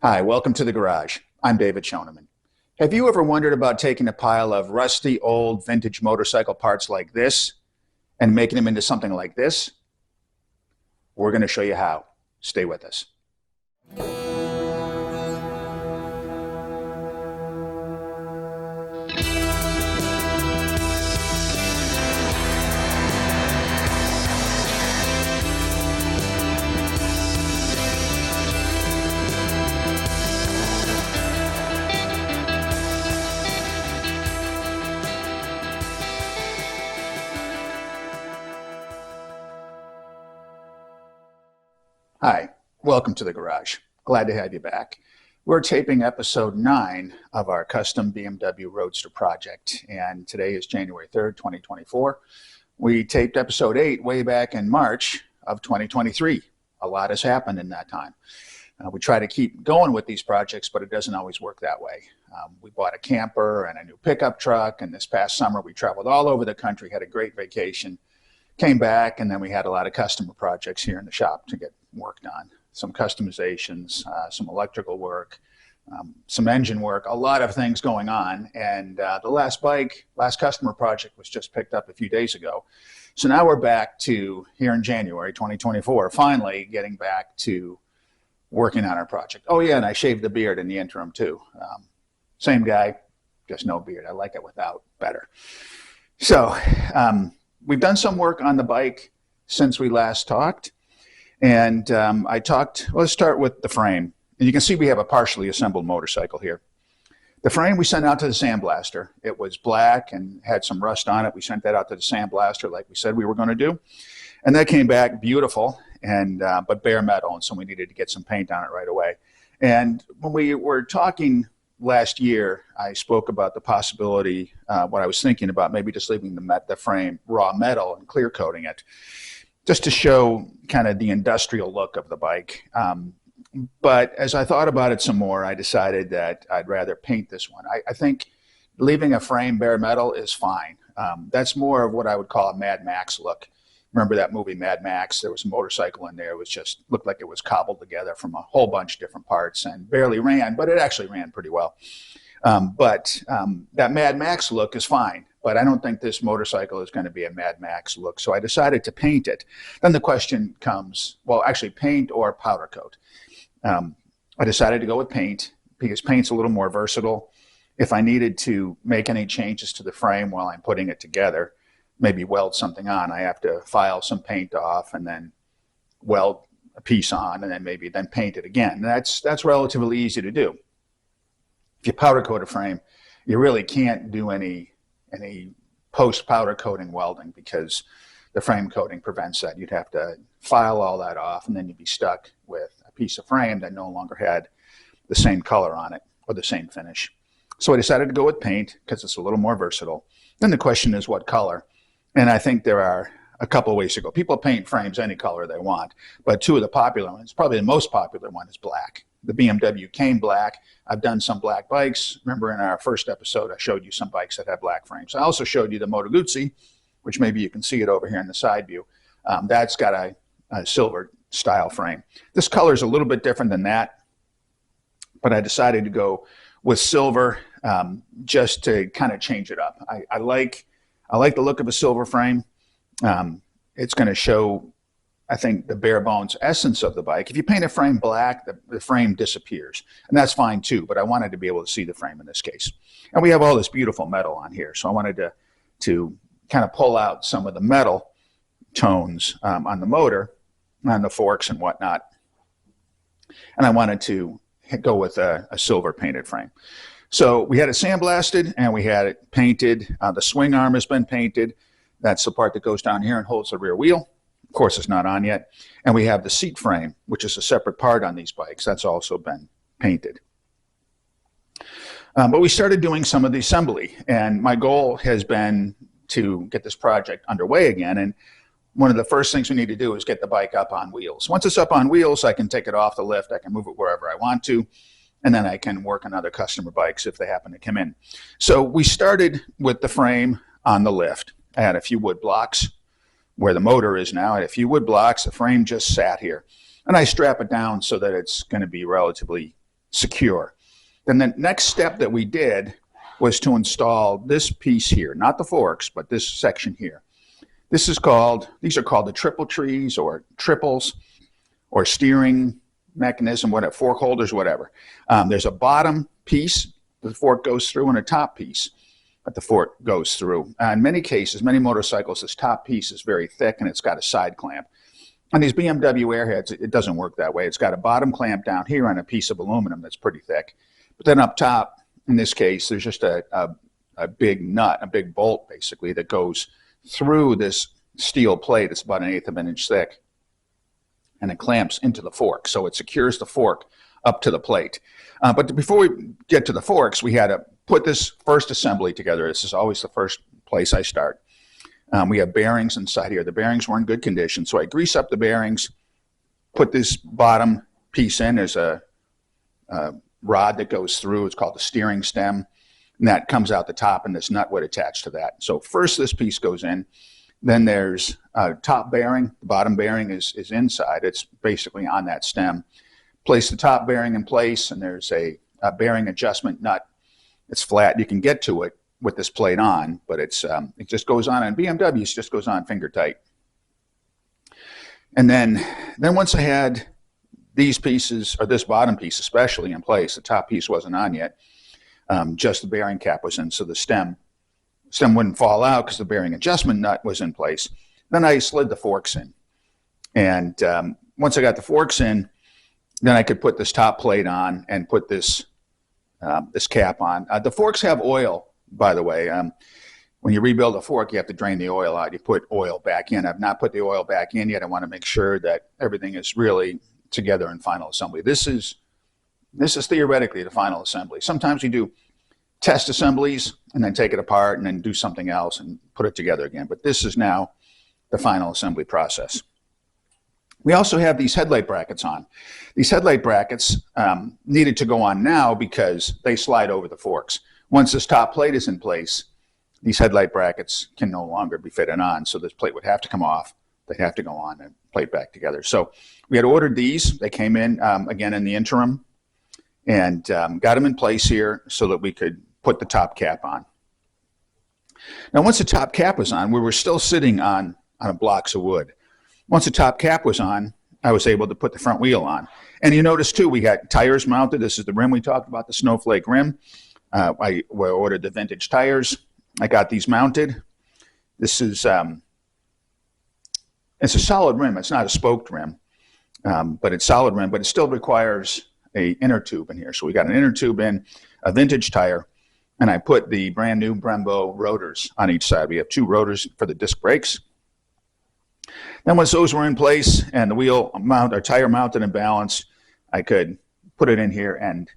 Hi, welcome to the garage. I'm David Schoneman. Have you ever wondered about taking a pile of rusty, old, vintage motorcycle parts like this and making them into something like this? We're going to show you how. Stay with us. Hi, welcome to the garage. Glad to have you back. We're taping episode 9 of our custom BMW Roadster project, and today is January 3rd, 2024. We taped episode 8 way back in March of 2023. A lot has happened in that time. We try to keep going with these projects, but it doesn't always work that way. We bought a camper and a new pickup truck, and this past summer we traveled all over the country, had a great vacation, came back, and then we had a lot of customer projects here in the shop to get worked on. Some customizations, some electrical work, some engine work, a lot of things going on. And the last customer project was just picked up a few days ago. So now we're back to here in January 2024, finally getting back to working on our project. Oh yeah, and I shaved the beard in the interim too. Same guy, just no beard. I like it without better. So we've done some work on the bike since we last talked. And let's start with the frame. And you can see we have a partially assembled motorcycle here. The frame we sent out to the sandblaster. It was black and had some rust on it. We sent that out to the sandblaster like we said we were going to do. And that came back beautiful, but bare metal, and so we needed to get some paint on it right away. And when we were talking last year, I spoke about the possibility, what I was thinking about, maybe just leaving the frame raw metal and clear coating it, just to show kind of the industrial look of the bike. But as I thought about it some more, I decided that I'd rather paint this one. I think leaving a frame bare metal is fine. That's more of what I would call a Mad Max look. Remember that movie Mad Max? There was a motorcycle in there. It was just looked like it was cobbled together from a whole bunch of different parts and barely ran, but it actually ran pretty well. That Mad Max look is fine, but I don't think this motorcycle is going to be a Mad Max look, so I decided to paint it. Then the question comes, well, actually paint or powder coat. I decided to go with paint because paint's a little more versatile. If I needed to make any changes to the frame while I'm putting it together, maybe weld something on, I have to file some paint off and then weld a piece on and then maybe paint it again. That's relatively easy to do. If you powder coat a frame, you really can't do any post powder coating welding because the frame coating prevents that. You'd have to file all that off and then you'd be stuck with a piece of frame that no longer had the same color on it or the same finish. So I decided to go with paint because it's a little more versatile. Then the question is what color? And I think there are a couple of ways to go. People paint frames any color they want, but two of the popular ones, probably the most popular one is black. The BMW came black. I've done some black bikes. Remember in our first episode, I showed you some bikes that have black frames. I also showed you the Moto Guzzi, which maybe you can see it over here in the side view. That's got a silver style frame. This color is a little bit different than that, but I decided to go with silver just to kind of change it up. I like the look of a silver frame. It's going to show, I think, the bare bones essence of the bike. If you paint a frame black, the frame disappears, and that's fine too, but I wanted to be able to see the frame in this case. And we have all this beautiful metal on here, so I wanted to kind of pull out some of the metal tones on the motor, on the forks and whatnot. And I wanted to go with a silver painted frame. So we had it sandblasted and we had it painted. The swing arm has been painted. That's the part that goes down here and holds the rear wheel. Of course, it's not on yet. And we have the seat frame, which is a separate part on these bikes. That's also been painted. But we started doing some of the assembly, and my goal has been to get this project underway again. And one of the first things we need to do is get the bike up on wheels. Once it's up on wheels, I can take it off the lift. I can move it wherever I want to. And then I can work on other customer bikes if they happen to come in. So we started with the frame on the lift. I had a few wood blocks where the motor is now. I had a few wood blocks. The frame just sat here. And I strap it down so that it's going to be relatively secure. Then the next step that we did was to install this piece here, not the forks, but this section here. These are called the triple trees or triples or steering mechanism, whatever, fork holders, whatever. There's a bottom piece the fork goes through and a top piece that the fork goes through. In many cases, many motorcycles, this top piece is very thick and it's got a side clamp. On these BMW Airheads, it doesn't work that way. It's got a bottom clamp down here on a piece of aluminum that's pretty thick. But then up top, in this case, there's just a big nut, a big bolt, basically, that goes through this steel plate. It's about 1/8 of an inch thick. And it clamps into the fork. So it secures the fork up to the plate. But before we get to the forks, we had to put this first assembly together. This is always the first place I start. We have bearings inside here. The bearings were in good condition. So I grease up the bearings, put this bottom piece in. There's a rod that goes through. It's called the steering stem. And that comes out the top, and this nut would attach to that. So first this piece goes in. Then there's a top bearing. The bottom bearing is inside. It's basically on that stem. Place the top bearing in place, and there's a bearing adjustment nut. It's flat. You can get to it with this plate on, but it just goes on. And BMWs just goes on finger tight. And then once I had these pieces, or this bottom piece especially, in place, the top piece wasn't on yet. Just the bearing cap was in, so the stem wouldn't fall out because the bearing adjustment nut was in place. Then I slid the forks in. And once I got the forks in, then I could put this top plate on and put this cap on. The forks have oil, by the way. When you rebuild a fork, you have to drain the oil out. You put oil back in. I've not put the oil back in yet. I want to make sure that everything is really together in final assembly. This is theoretically the final assembly. Sometimes we do test assemblies and then take it apart and then do something else and put it together again. But this is now the final assembly process. We also have these headlight brackets on. These headlight brackets needed to go on now because they slide over the forks. Once this top plate is in place, these headlight brackets can no longer be fitted on. So this plate would have to come off. They'd have to go on and plate back together. So we had ordered these. They came in again in the interim and got them in place here so that we could put the top cap on. Now, once the top cap was on, we were still sitting on blocks of wood. Once the top cap was on, I was able to put the front wheel on. And you notice, too, we got tires mounted. This is the rim we talked about, the snowflake rim. I ordered the vintage tires. I got these mounted. This is it's a solid rim. It's not a spoked rim, but it's solid rim. But it still requires a inner tube in here. So we got an inner tube in, a vintage tire, and I put the brand new Brembo rotors on each side. We have 2 rotors for the disc brakes. Then once those were in place and the wheel mount or tire mounted and balanced, I could put it in here and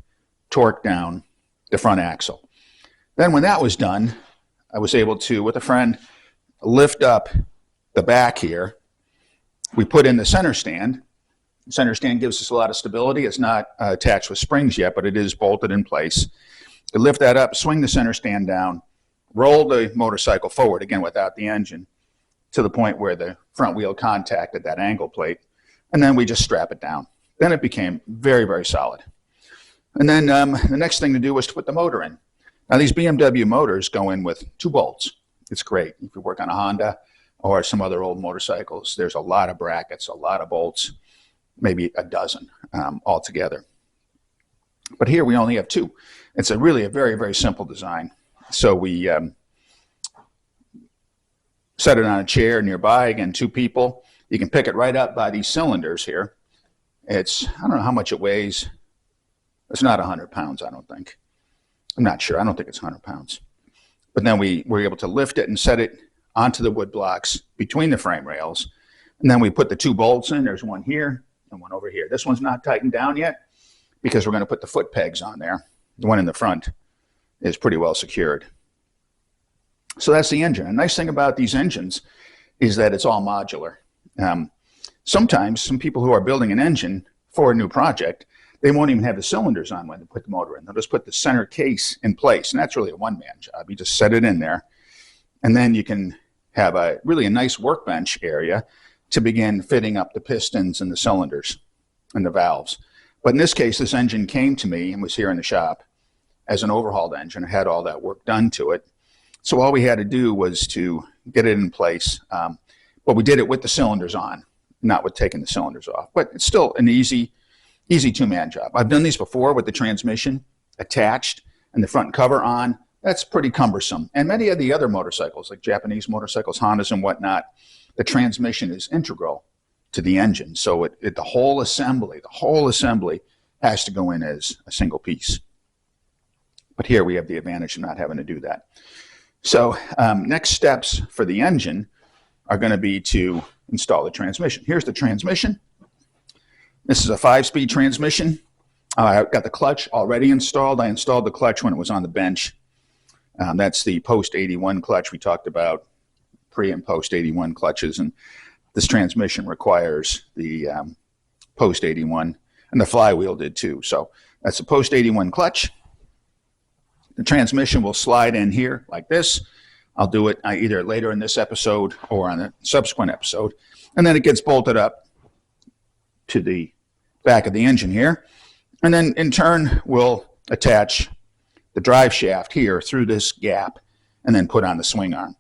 torque down the front axle. Then when that was done, I was able to, with a friend, lift up the back here. We put in the center stand. The center stand gives us a lot of stability. It's not attached with springs yet, but it is bolted in place. To lift that up, swing the center stand down, roll the motorcycle forward, again without the engine, to the point where the front wheel contacted that angle plate, and then we just strap it down. Then it became very, very solid. And then the next thing to do was to put the motor in. Now, these BMW motors go in with 2 bolts. It's great. If you work on a Honda or some other old motorcycles, there's a lot of brackets, a lot of bolts, maybe a dozen altogether. But here we only have 2. It's really a very, very simple design. So we set it on a chair nearby, again, 2 people. You can pick it right up by these cylinders here. I don't know how much it weighs. It's not 100 pounds, I don't think. I'm not sure. I don't think it's 100 pounds. But then we were able to lift it and set it onto the wood blocks between the frame rails. And then we put the 2 bolts in. There's one here and one over here. This one's not tightened down yet because we're going to put the foot pegs on there. The one in the front is pretty well secured. So that's the engine. A nice thing about these engines is that it's all modular. Sometimes some people who are building an engine for a new project, they won't even have the cylinders on when they put the motor in. They'll just put the center case in place, and that's really a one-man job. You just set it in there, and then you can have a nice workbench area to begin fitting up the pistons and the cylinders and the valves. But in this case, this engine came to me and was here in the shop as an overhauled engine. It had all that work done to it. So all we had to do was to get it in place. But we did it with the cylinders on, not with taking the cylinders off. But it's still an easy two-man job. I've done these before with the transmission attached and the front cover on. That's pretty cumbersome. And many of the other motorcycles, like Japanese motorcycles, Hondas and whatnot, the transmission is integral to the engine. So the whole assembly has to go in as a single piece. But here we have the advantage of not having to do that. So next steps for the engine are going to be to install the transmission. Here's the transmission. This is a 5-speed transmission. I've got the clutch already installed. I installed the clutch when it was on the bench. That's the post 81 clutch we talked about, pre and post 81 clutches. And this transmission requires the post 81, and the flywheel did too. So that's the post 81 clutch. The transmission will slide in here like this. I'll do it either later in this episode or on a subsequent episode. And then it gets bolted up to the back of the engine here. And then in turn, we'll attach the drive shaft here through this gap and then put on the swing arm.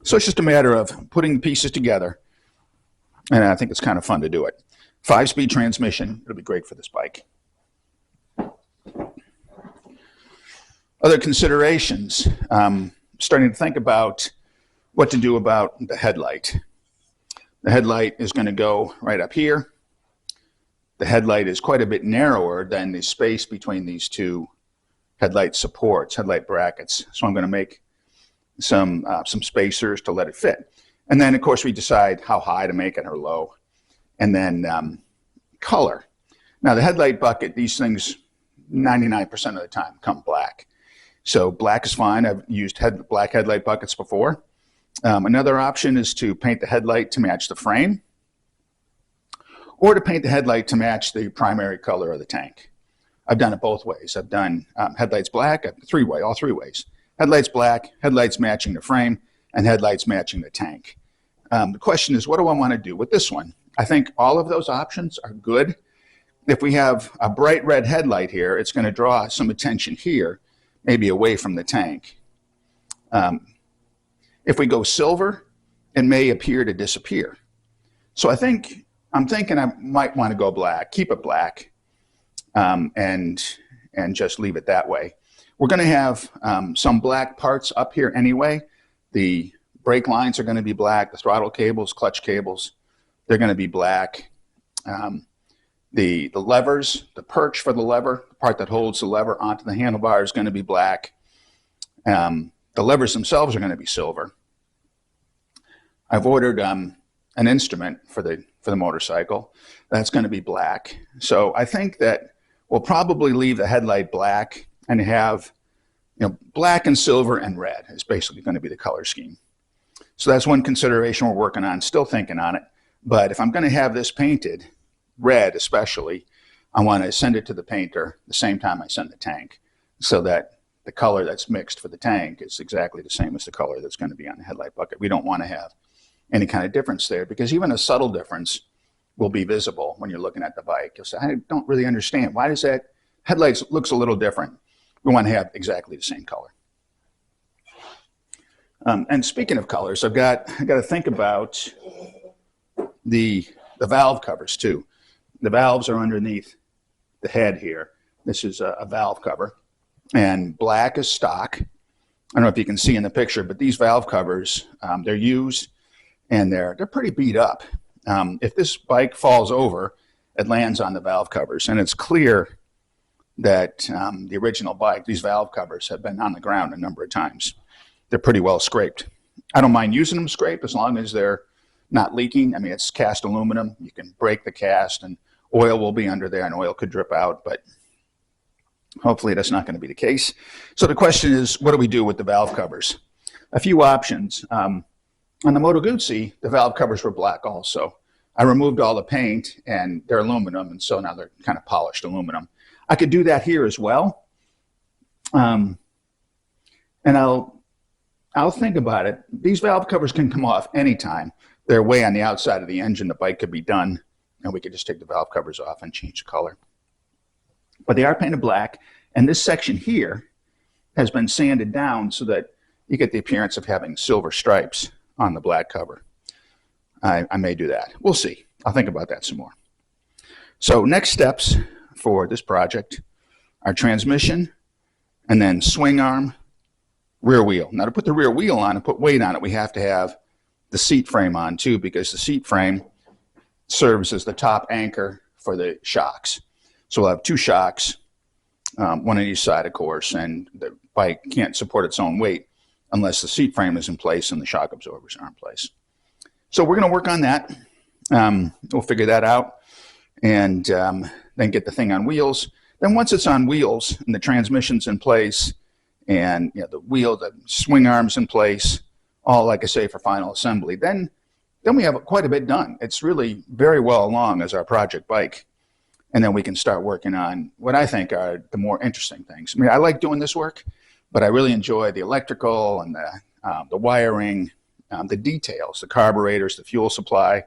So it's just a matter of putting the pieces together. And I think it's kind of fun to do it. 5-speed transmission. It'll be great for this bike. Other considerations, starting to think about what to do about the headlight. The headlight is going to go right up here. The headlight is quite a bit narrower than the space between these two headlight supports, headlight brackets. So I'm going to make some spacers to let it fit. And then, of course, we decide how high to make it or low. And then color. Now, the headlight bucket, these things 99% of the time come black. So black is fine. I've used black headlight buckets before. Another option is to paint the headlight to match the frame, or to paint the headlight to match the primary color of the tank. I've done it both ways. I've done headlights black, all three ways. Headlights black, headlights matching the frame, and headlights matching the tank. The question is, what do I want to do with this one? I think all of those options are good. If we have a bright red headlight here, it's going to draw some attention here, maybe away from the tank. If we go silver, it may appear to disappear. So I'm thinking I might want to go black, keep it black, and just leave it that way. We're going to have some black parts up here anyway. The brake lines are going to be black. The throttle cables, clutch cables, they're going to be black. The levers, the perch for the lever, the part that holds the lever onto the handlebar is going to be black. The levers themselves are going to be silver. I've ordered an instrument for the motorcycle that's going to be black. So I think that we'll probably leave the headlight black and have, black and silver and red is basically going to be the color scheme. So that's one consideration we're working on, still thinking on it. But if I'm going to have this painted, red especially, I want to send it to the painter the same time I send the tank, so that the color that's mixed for the tank is exactly the same as the color that's going to be on the headlight bucket. We don't want to have any kind of difference there, because even a subtle difference will be visible when you're looking at the bike. You'll say, I don't really understand. Why does that headlights looks a little different? We want to have exactly the same color. And speaking of colors, I got to think about the valve covers too. The valves are underneath the head here. This is a valve cover, and black is stock. I don't know if you can see in the picture, but these valve covers, they're used and they're pretty beat up. If this bike falls over, it lands on the valve covers, and it's clear that the original bike, these valve covers have been on the ground a number of times. They're pretty well scraped. I don't mind using them scraped as long as they're not leaking. I mean, it's cast aluminum. You can break the cast and oil will be under there and oil could drip out, but hopefully that's not going to be the case. So the question is, what do we do with the valve covers? A few options. On the Moto Guzzi, the valve covers were black also. I removed all the paint and they're aluminum, and so now they're kind of polished aluminum. I could do that here as well. And I'll think about it. These valve covers can come off anytime. They're way on the outside of the engine. The bike could be done, and we could just take the valve covers off and change the color. but they are painted black. And this section here has been sanded down so that you get the appearance of having silver stripes on the black cover. I may do that. We'll see. I'll think about that some more. So next steps for this project are transmission, and then swing arm, rear wheel. Now to put the rear wheel on and put weight on it, we have to have the seat frame on too, because the seat frame serves as the top anchor for the shocks. So we'll have two shocks, one on each side, of course, and the bike can't support its own weight unless the seat frame is in place and the shock absorbers are in place. So we're going to work on that. We'll figure that out, and then get the thing on wheels. Then once it's on wheels and the transmission's in place, and the swing arms in place, all, like I say, for final assembly, then we have quite a bit done. It's really very well along as our project bike. And then we can start working on what I think are the more interesting things. I mean, I like doing this work, but I really enjoy the electrical and the wiring, the details, the carburetors, the fuel supply,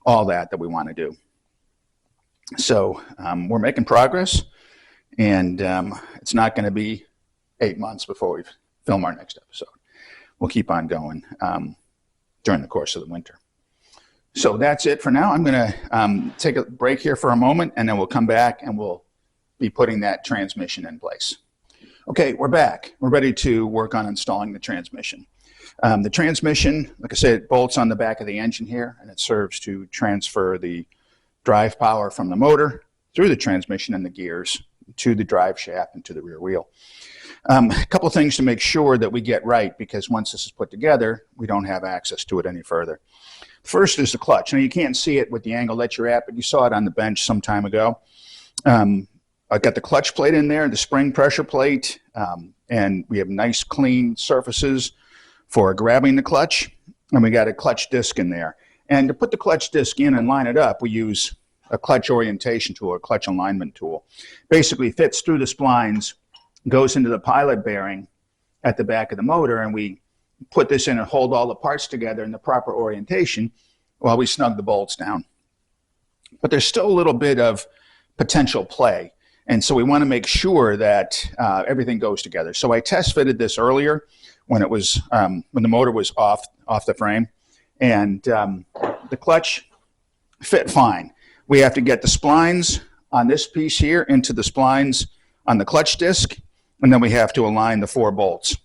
all that we want to do. So we're making progress, and it's not going to be 8 months before we film our next episode. We'll keep on going during the course of the winter. So that's it for now. I'm going to take a break here for a moment, and then we'll come back and we'll be putting that transmission in place. Okay, we're back. We're ready to work on installing the transmission. The transmission, like I said, it bolts on the back of the engine here, and it serves to transfer the drive power from the motor through the transmission and the gears to the drive shaft and to the rear wheel. A couple of things to make sure that we get right, because once this is put together, we don't have access to it any further. First is the clutch. Now, you can't see it with the angle that you're at, but you saw it on the bench some time ago. I've got the clutch plate in there, the spring pressure plate, and we have nice clean surfaces for grabbing the clutch, and we got a clutch disc in there. And to put the clutch disc in and line it up, we use a clutch orientation tool, a clutch alignment tool. Basically fits through the splines, goes into the pilot bearing at the back of the motor, and we put this in and hold all the parts together in the proper orientation while we snug the bolts down. But there's still a little bit of potential play, and so we want to make sure that everything goes together. So I test fitted this earlier when it was when the motor was off the frame, and the clutch fit fine. We have to get the splines on this piece here into the splines on the clutch disc, and then we have to align the 4 bolts.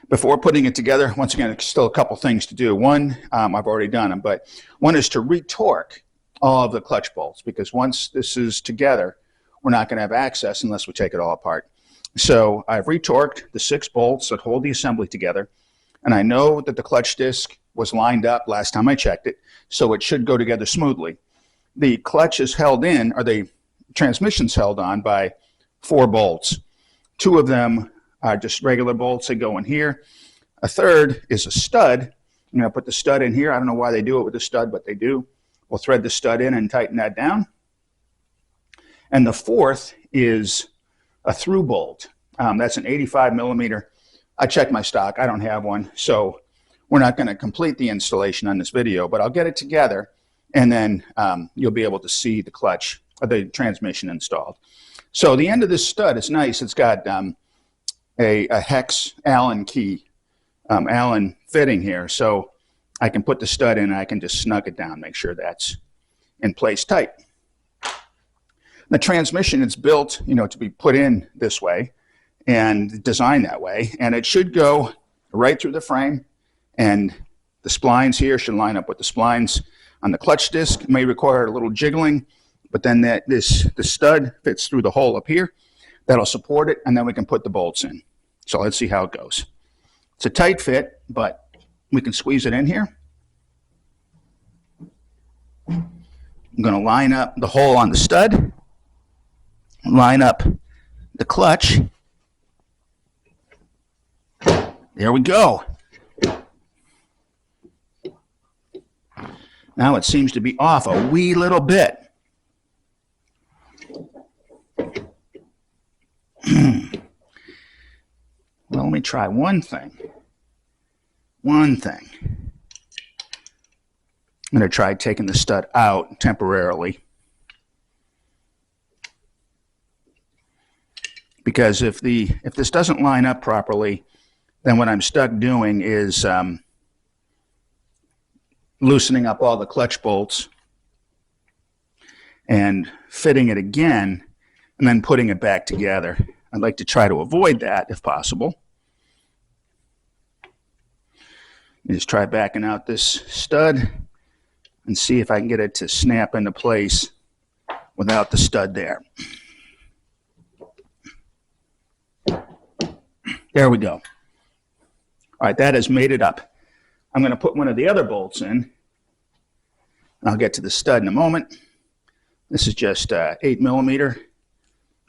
Before putting it together, once again, there's still a couple things to do. One, I've already done them, but one is to retorque all of the clutch bolts, because once this is together, we're not going to have access unless we take it all apart. So I've retorqued the 6 bolts that hold the assembly together, and I know that the clutch disc was lined up last time I checked it, so it should go together smoothly. The clutch is held in, or the transmission's held on by 4 bolts. 2 of them are just regular bolts that go in here. A third is a stud. I'm going to put the stud in here. I don't know why they do it with the stud, but they do. We'll thread the stud in and tighten that down. And the 4th is a through bolt. That's an 85 millimeter. I checked my stock. I don't have one, so we're not going to complete the installation on this video, but I'll get it together, and then you'll be able to see the clutch, or the transmission installed. So the end of this stud is nice. It's got a hex Allen key, Allen fitting here, so I can put the stud in and I can just snug it down, make sure that's in place tight. The transmission is built, to be put in this way and designed that way, and it should go right through the frame, and the splines here should line up with the splines on the clutch disc. It may require a little jiggling, but then the stud fits through the hole up here. That'll support it, and then we can put the bolts in. So let's see how it goes. It's a tight fit, but we can squeeze it in here. I'm going to line up the hole on the stud, line up the clutch. There we go. Now it seems to be off a wee little bit. Well, let me try one thing. I'm going to try taking the stud out temporarily. because if this doesn't line up properly, then what I'm stuck doing is loosening up all the clutch bolts and fitting it again and then putting it back together. I'd like to try to avoid that if possible. Just try backing out this stud and see if I can get it to snap into place without the stud there. There we go. All right, that has made it up. I'm going to put one of the other bolts in. I'll get to the stud in a moment. This is just 8 millimeter,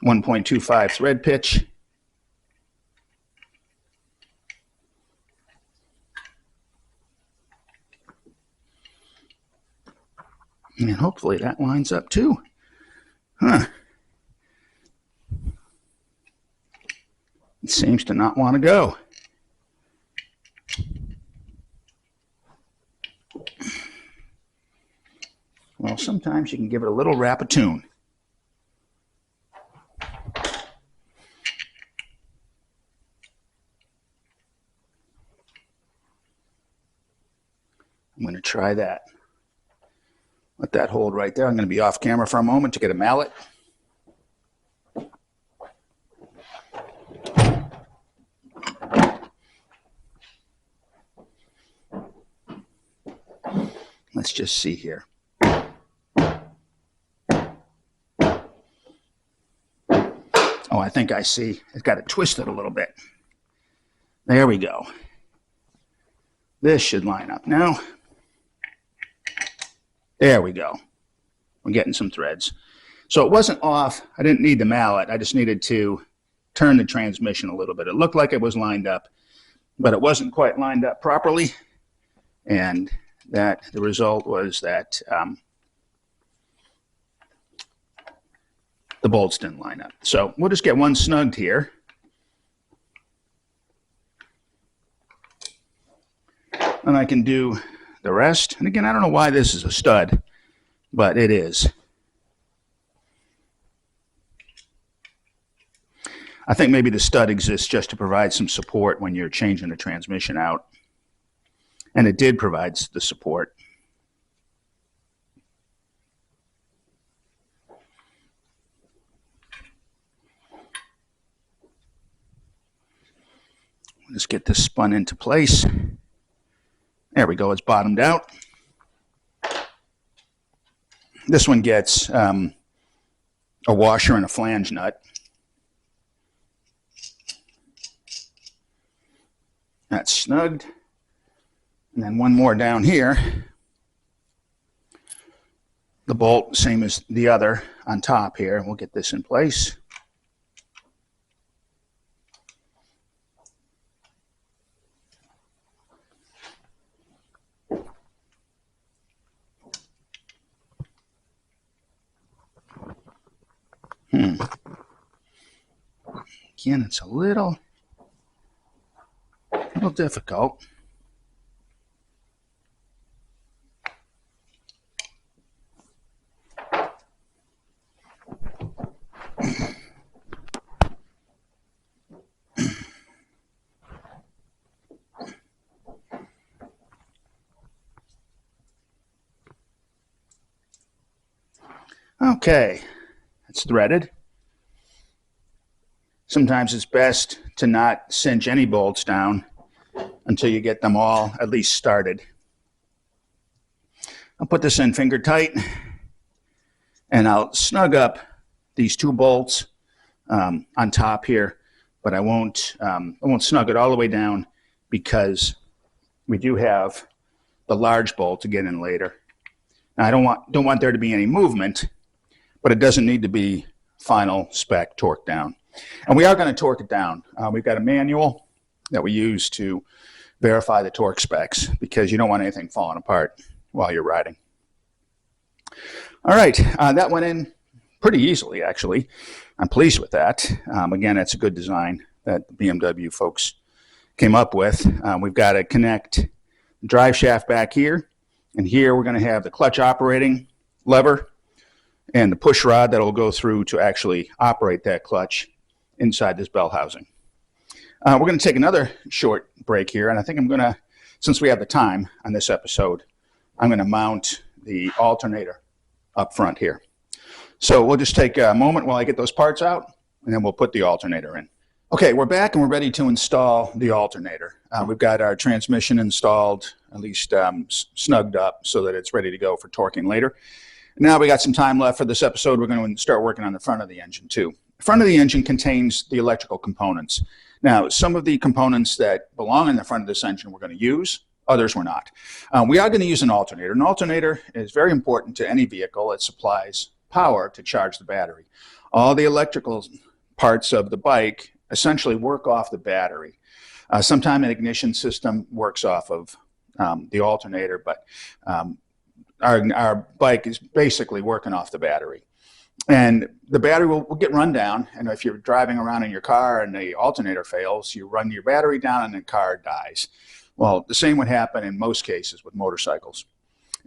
1.25 thread pitch. And hopefully that lines up too. Huh. It seems to not want to go. Well, sometimes you can give it a little rap-a-tune. I'm going to try that. Let that hold right there. I'm going to be off camera for a moment to get a mallet. Let's just see here. Oh, I think I see. It's got it twisted a little bit. There we go. This should line up now. There we go. We're getting some threads. So it wasn't off. I didn't need the mallet. I just needed to turn the transmission a little bit. It looked like it was lined up, but it wasn't quite lined up properly. And the result was that the bolts didn't line up. So we'll just get one snugged here. And I can do the rest. And again, I don't know why this is a stud, but it is. I think maybe the stud exists just to provide some support when you're changing the transmission out. And it did provide the support. Let's get this spun into place. There we go, it's bottomed out. This one gets a washer and a flange nut. That's snugged. And then one more down here. The bolt, same as the other, on top here. We'll get this in place. Again, it's a little difficult. Okay, it's threaded. Sometimes it's best to not cinch any bolts down until you get them all at least started. I'll put this in finger tight and I'll snug up these two bolts on top here, but I won't snug it all the way down because we do have the large bolt to get in later. Now I don't want there to be any movement, but it doesn't need to be final spec torque down. And we are going to torque it down. We've got a manual that we use to verify the torque specs because you don't want anything falling apart while you're riding. All right, that went in pretty easily, actually. I'm pleased with that. Again, it's a good design that the BMW folks came up with. We've got to connect the drive shaft back here, and here we're going to have the clutch operating lever and the push rod that will go through to actually operate that clutch inside this bell housing. We're going to take another short break here, and I think I'm going to, since we have the time on this episode, I'm going to mount the alternator up front here. So we'll just take a moment while I get those parts out, and then we'll put the alternator in. Okay, we're back and we're ready to install the alternator. We've got our transmission installed, at least snugged up so that it's ready to go for torquing later. Now we got some time left for this episode. We're going to start working on the front of the engine too. The front of the engine contains the electrical components. Now, some of the components that belong in the front of this engine we're going to use, others we're not. We are going to use an alternator. An alternator is very important to any vehicle. It supplies power to charge the battery. All the electrical parts of the bike essentially work off the battery. Sometimes an ignition system works off of the alternator, but our bike is basically working off the battery. And the battery will get run down, and if you're driving around in your car and the alternator fails, you run your battery down and the car dies. Well, the same would happen in most cases with motorcycles.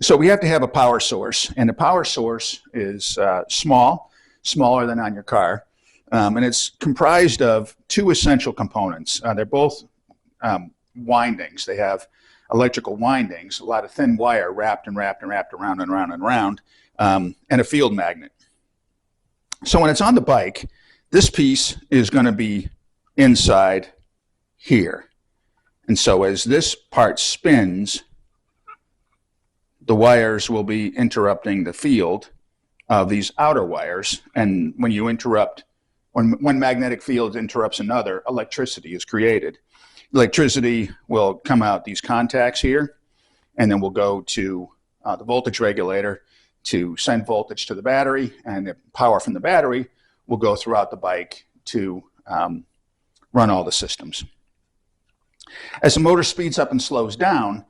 So we have to have a power source, and the power source is smaller than on your car, and it's comprised of two essential components. They're both windings. They have electrical windings, a lot of thin wire wrapped around and around, and a field magnet. So when it's on the bike, this piece is going to be inside here. And so as this part spins, the wires will be interrupting the field of these outer wires. And when you interrupt, when one magnetic field interrupts another, electricity is created. Electricity will come out these contacts here, and then we'll go to the voltage regulator to send voltage to the battery, and the power from the battery will go throughout the bike to run all the systems. As the motor speeds up and slows down,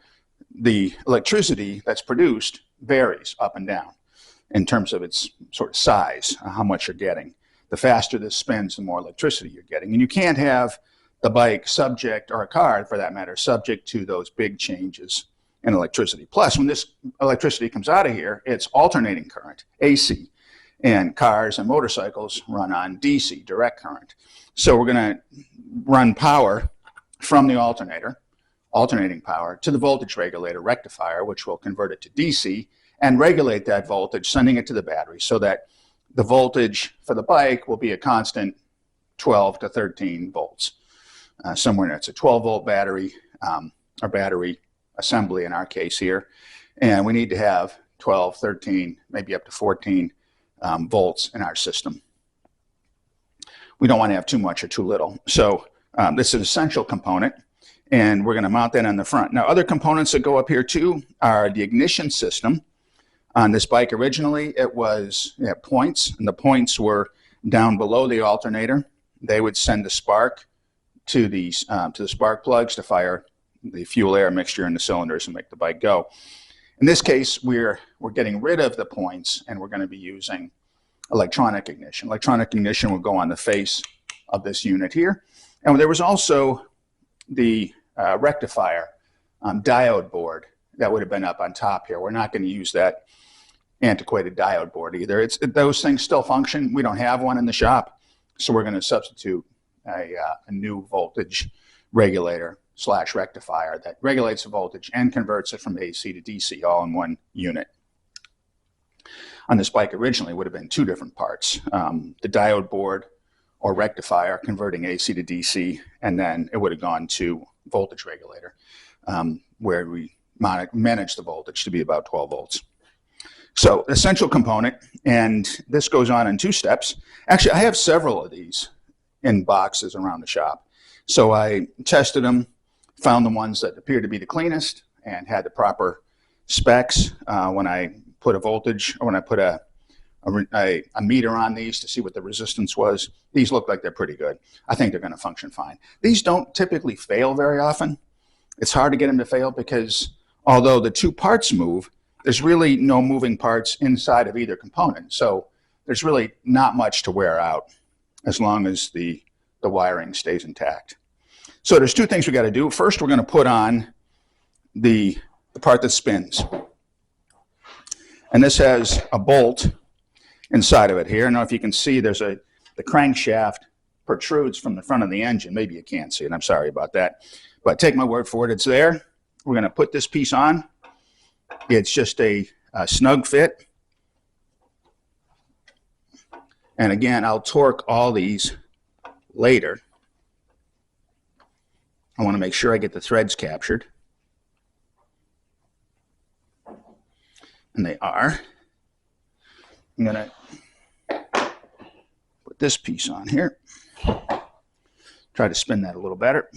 the electricity that's produced varies up and down in terms of its sort of size, how much you're getting. The faster this spins, the more electricity you're getting. And you can't have the bike subject, or a car for that matter, subject to those big changes in electricity. Plus, when this electricity comes out of here, it's alternating current, AC, and cars and motorcycles run on DC, direct current. So we're going to run power from the alternator, alternating power, to the voltage regulator rectifier, which will convert it to DC and regulate that voltage, sending it to the battery so that the voltage for the bike will be a constant 12 to 13 volts. Somewhere it's a 12-volt battery, or battery assembly in our case here, and we need to have 12, 13, maybe up to 14 volts in our system. We don't want to have too much or too little. So this is an essential component, and we're going to mount that on the front. Now, other components that go up here too are the ignition system. On this bike originally, it had points, and the points were down below the alternator. They would send the spark to the spark plugs to fire the fuel-air mixture in the cylinders and make the bike go. In this case, we're getting rid of the points, and we're going to be using electronic ignition. Electronic ignition will go on the face of this unit here. And there was also the rectifier diode board that would have been up on top here. We're not going to use that antiquated diode board either. Those things still function. We don't have one in the shop, so we're going to substitute a new voltage regulator / rectifier that regulates the voltage and converts it from AC to DC all in one unit. On this bike originally would have been two different parts, the diode board or rectifier converting AC to DC, and then it would have gone to voltage regulator where we manage the voltage to be about 12 volts. So essential component, and this goes on in 2 steps. Actually, I have several of these in boxes around the shop. So I tested them, found the ones that appeared to be the cleanest and had the proper specs. When I put a voltage, or when I put a meter on these to see what the resistance was, these look like they're pretty good. I think they're going to function fine. These don't typically fail very often. It's hard to get them to fail because although the 2 parts move, there's really no moving parts inside of either component. So there's really not much to wear out as long as the wiring stays intact. So there's 2 things we got to do. First, we're going to put on the part that spins. And this has a bolt inside of it here. I don't know if you can see there's the crankshaft protrudes from the front of the engine. Maybe you can't see it. I'm sorry about that. But take my word for it, it's there. We're going to put this piece on. It's just a snug fit. And again, I'll torque all these later. I want to make sure I get the threads captured. And they are. I'm going to put this piece on here. Try to spin that a little better.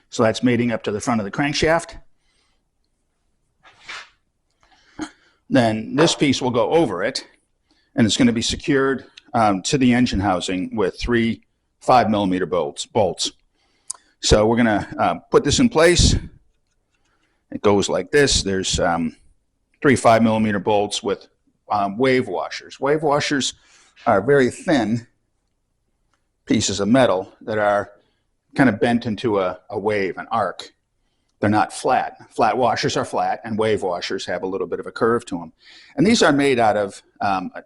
So that's mating up to the front of the crankshaft. Then this piece will go over it, and it's going to be secured to the engine housing with 3 5mm bolts. So we're going to put this in place. It goes like this. There's 3 5mm bolts with wave washers. Wave washers are very thin pieces of metal that are kind of bent into a wave, an arc. They're not flat. Flat washers are flat, and wave washers have a little bit of a curve to them. And these are made out of a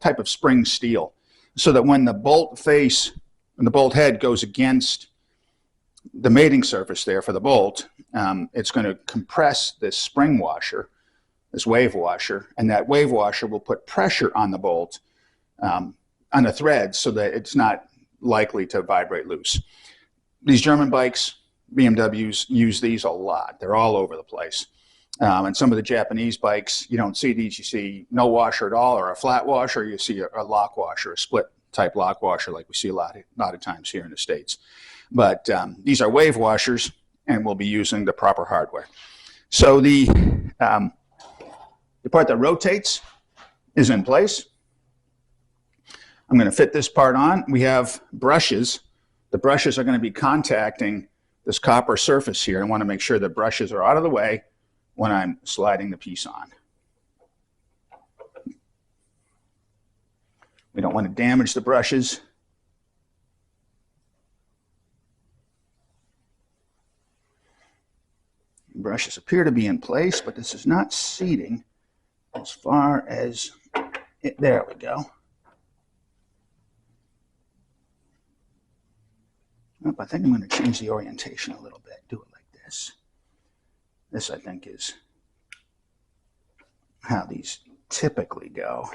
type of spring steel, so that when the bolt face and the bolt head goes against the mating surface there for the bolt, it's going to compress this spring washer, this wave washer, and that wave washer will put pressure on the bolt, on the threads, so that it's not likely to vibrate loose. These German bikes, BMWs, use these a lot. They're all over the place. And some of the Japanese bikes, you don't see these. You see no washer at all, or a flat washer. You see a lock washer, a split type lock washer, like we see a lot of times here in the States. But these are wave washers, and we'll be using the proper hardware. So the part that rotates is in place. I'm going to fit this part on. We have brushes. The brushes are going to be contacting this copper surface here. I want to make sure the brushes are out of the way when I'm sliding the piece on. We don't want to damage the brushes. The brushes appear to be in place, but this is not seating as far as it. There we go. Oh, I think I'm going to change the orientation a little bit. Do it like this. This, I think, is how these typically go.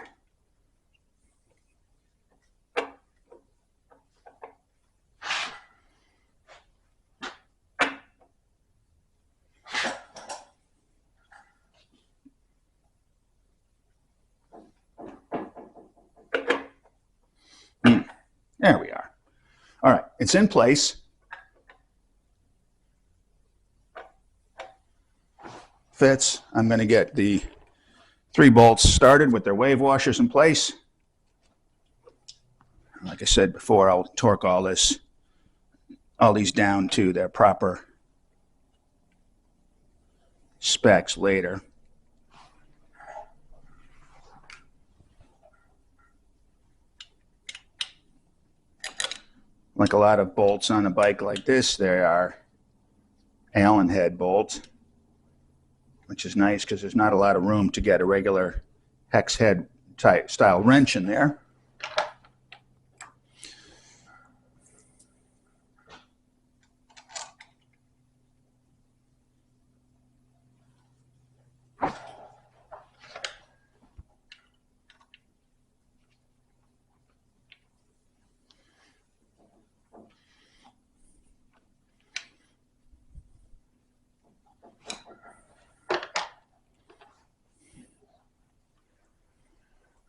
There we are. All right, it's in place. Fits. I'm going to get the 3 bolts started with their wave washers in place. Like I said before, I'll torque all these down to their proper specs later. Like a lot of bolts on a bike like this, they are Allen head bolts, which is nice because there's not a lot of room to get a regular hex head type style wrench in there.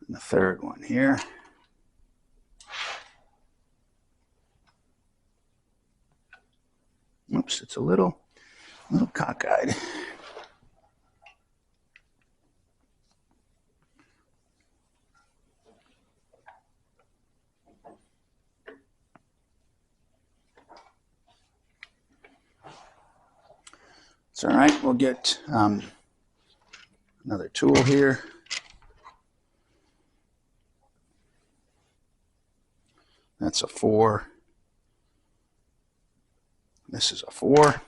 The third one here. Oops, it's a little cockeyed. It's all right. We'll get another tool here. That's a 4. This is a 4.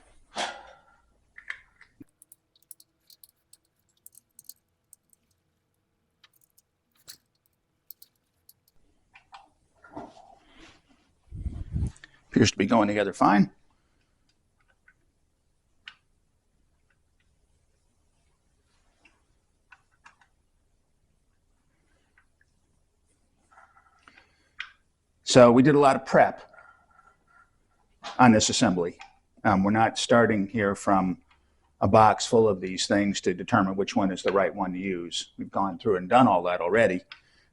Appears to be going together fine. So we did a lot of prep on this assembly. We're not starting here from a box full of these things to determine which one is the right one to use. We've gone through and done all that already.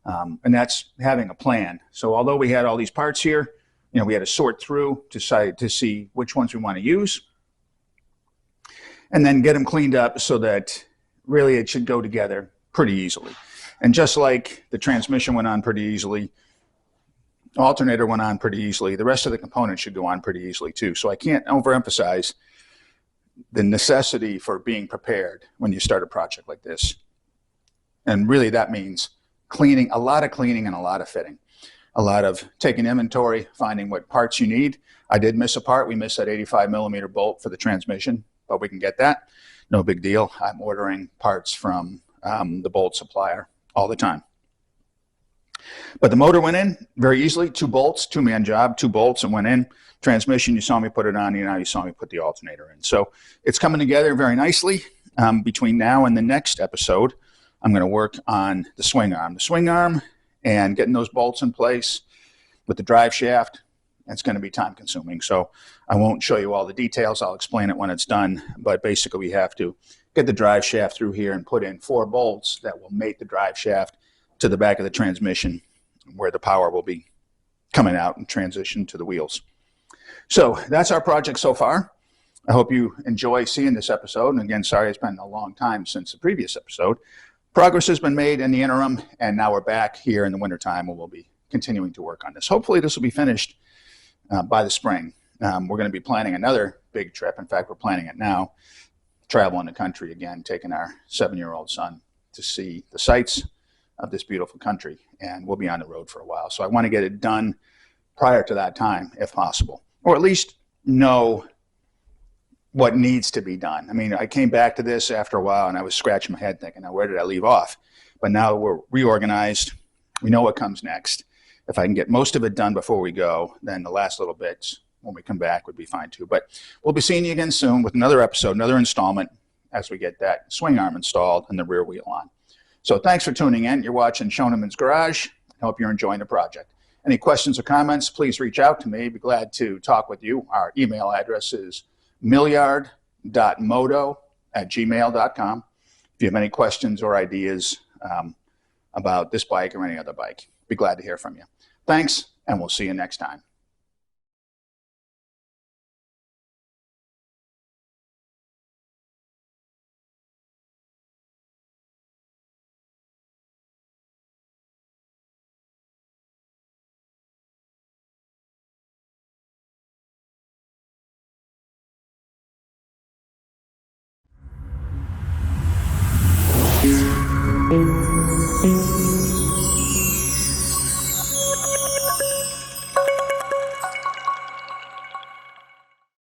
And that's having a plan. So although we had all these parts here, we had to sort through to see which ones we want to use and then get them cleaned up so that really it should go together pretty easily. And just like the transmission went on pretty easily, alternator went on pretty easily, the rest of the components should go on pretty easily too. So I can't overemphasize the necessity for being prepared when you start a project like this. And really that means a lot of cleaning and a lot of fitting. A lot of taking inventory, finding what parts you need. I did miss a part. We missed that 85-millimeter bolt for the transmission, but we can get that. No big deal. I'm ordering parts from the bolt supplier all the time. But the motor went in very easily. 2 bolts, 2-man job, 2 bolts, and went in. Transmission, you saw me put it on. Now you saw me put the alternator in. So it's coming together very nicely. Between now and the next episode, I'm going to work on the swing arm. The swing arm and getting those bolts in place with the drive shaft, it's going to be time consuming. So I won't show you all the details. I'll explain it when it's done. But basically we have to get the drive shaft through here and put in 4 bolts that will mate the drive shaft to the back of the transmission where the power will be coming out and transition to the wheels. So that's our project so far. I hope you enjoy seeing this episode. And again, sorry it's been a long time since the previous episode. Progress has been made in the interim, and now we're back here in the wintertime and we'll be continuing to work on this. Hopefully this will be finished by the spring. We're going to be planning another big trip. In fact, we're planning it now. Traveling the country again, taking our 7-year-old son to see the sights of this beautiful country, and we'll be on the road for a while. So I want to get it done prior to that time, if possible, or at least know what needs to be done. I mean, I came back to this after a while and I was scratching my head thinking, now where did I leave off? But now we're reorganized. We know what comes next. If I can get most of it done before we go, then the last little bits when we come back would be fine too. But we'll be seeing you again soon with another episode, another installment as we get that swing arm installed and the rear wheel on. So thanks for tuning in. You're watching Schoneman's Garage. I hope you're enjoying the project. Any questions or comments, please reach out to me. I'd be glad to talk with you. Our email address is milliard.moto@gmail.com. If you have any questions or ideas about this bike or any other bike, be glad to hear from you. Thanks, and we'll see you next time.